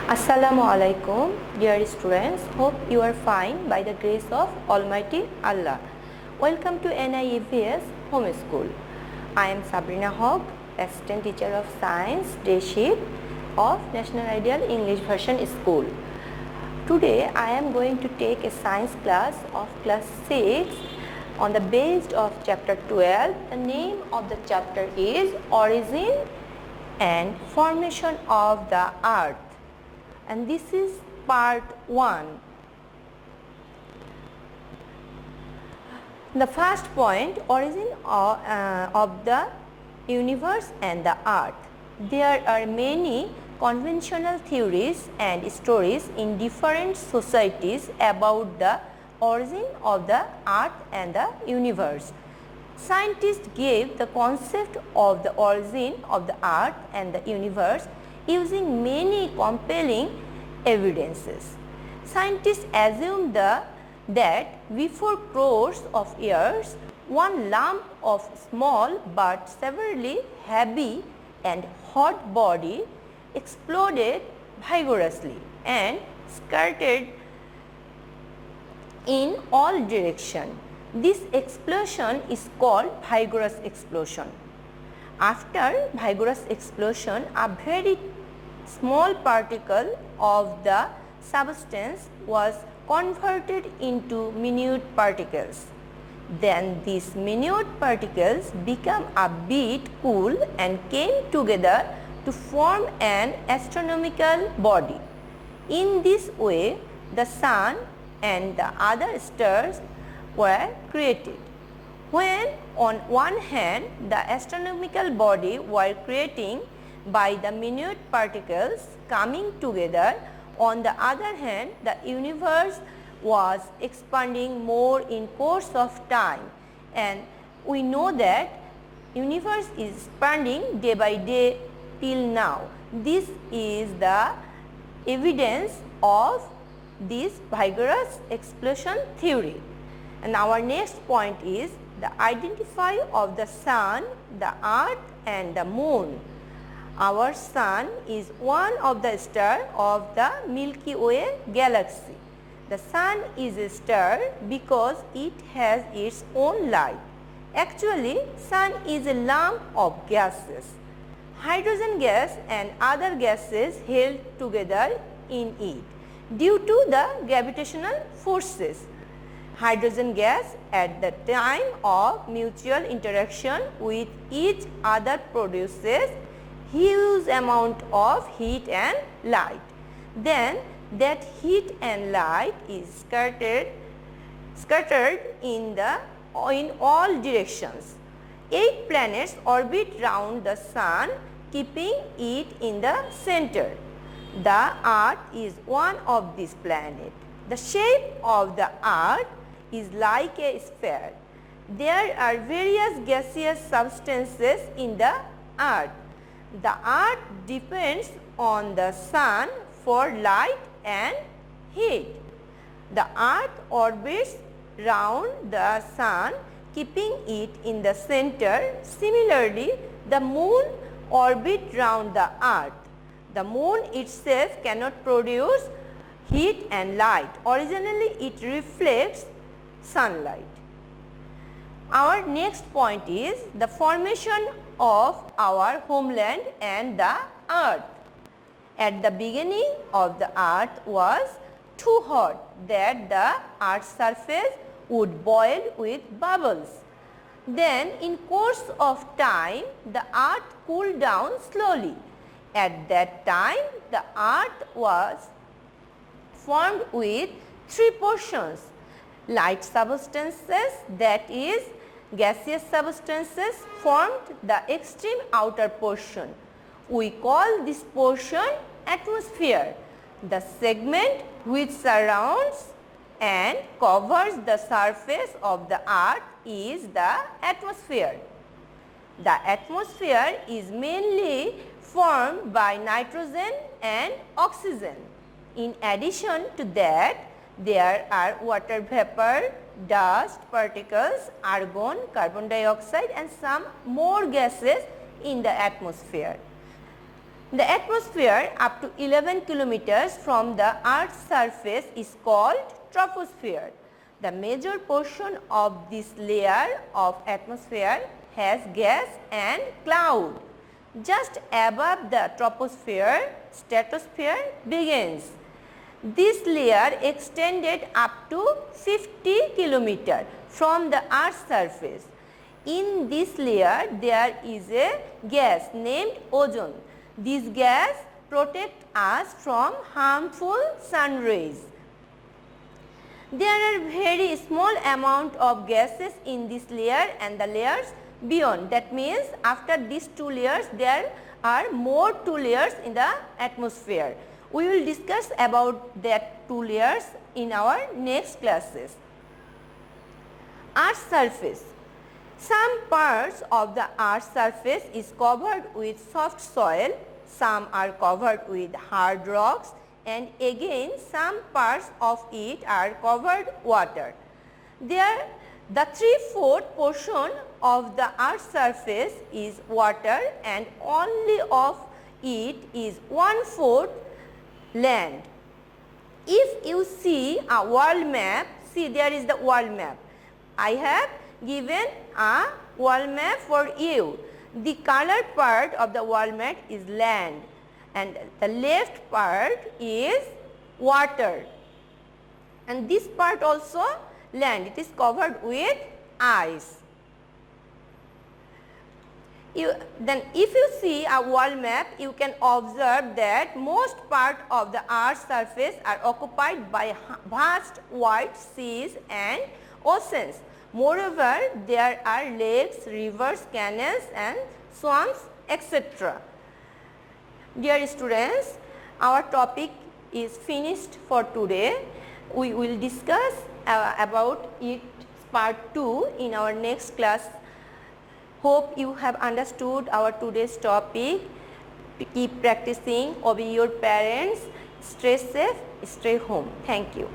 Assalamu alaikum, dear students. Hope you are fine by the grace of Almighty Allah. Welcome to NIEVS Home School. I am Sabrina Hogg, Assistant Teacher of Science, Day Shift of National Ideal English Version School. Today I am going to take a science class of class 6 on the based of chapter 12. The name of the chapter is Origin and Formation of the Earth. And this is part 1. The first point, origin of the universe and the earth. There are many conventional theories and stories in different societies about the origin of the earth and the universe. Scientists gave the concept of the origin of the earth and the universe using many compelling evidences. Scientists assume that before crores of years, one lump of small but severely heavy and hot body exploded vigorously and scattered in all directions. This explosion is called vigorous explosion. After vigorous explosion, a very small particle of the substance was converted into minute particles. Then these minute particles became a bit cool and came together to form an astronomical body. In this way, the sun and the other stars were created. When on one hand the astronomical body were creating by the minute particles coming together, on the other hand the universe was expanding more in course of time, and we know that universe is expanding day by day till now. This is the evidence of this vigorous explosion theory. And our next point is the identify of the sun, the earth and the moon. Our sun is one of the stars of the Milky Way galaxy. The sun is a star because it has its own light. Actually, sun is a lump of gases. Hydrogen gas and other gases held together in it due to the gravitational forces. Hydrogen gas at the time of mutual interaction with each other produces huge amount of heat and light. Then that heat and light is scattered in all directions. 8 planets orbit round the sun, keeping it in the center. The earth is one of these planets. The shape of the earth is like a sphere. There are various gaseous substances in the earth. The earth depends on the sun for light and heat. The earth orbits round the sun, keeping it in the center. Similarly, the moon orbits round the earth. The moon itself cannot produce heat and light. Originally, it reflects sunlight. Our next point is the formation of our homeland and the earth. At the beginning of the earth was too hot that the earth's surface would boil with bubbles. Then in course of time the earth cooled down slowly. At that time the earth was formed with 3 portions: light substances, that is gaseous substances, formed the extreme outer portion. We call this portion atmosphere. The segment which surrounds and covers the surface of the earth is the atmosphere. The atmosphere is mainly formed by nitrogen and oxygen. In addition to that, there are water vapor, dust particles, argon, carbon dioxide and some more gases in the atmosphere. The atmosphere up to 11 kilometers from the Earth's surface is called troposphere. The major portion of this layer of atmosphere has gas and cloud. Just above the troposphere, stratosphere begins. This layer extended up to 50 kilometers from the Earth's surface. In this layer, there is a gas named ozone. This gas protects us from harmful sun rays. There are very small amount of gases in this layer and the layers beyond. That means after these two layers, there are more two layers in the atmosphere. We will discuss about that two layers in our next classes. Earth's surface. Some parts of the Earth's surface is covered with soft soil, some are covered with hard rocks, and again some parts of it are covered water. There, the 3/4 portion of the Earth's surface is water and only of it is 1/4 land. If you see a world map, see there is the world map. I have given a world map for you. The colored part of the world map is land and the left part is water, and this part also land. It is covered with ice. Then if you see a world map, you can observe that most part of the Earth's surface are occupied by vast wide seas and oceans. Moreover, there are lakes, rivers, canals and swamps, etc. Dear students, our topic is finished for today. We will discuss about it part 2 in our next class. Hope you have understood our today's topic. Keep practicing, obey your parents, stay safe, stay home. Thank you.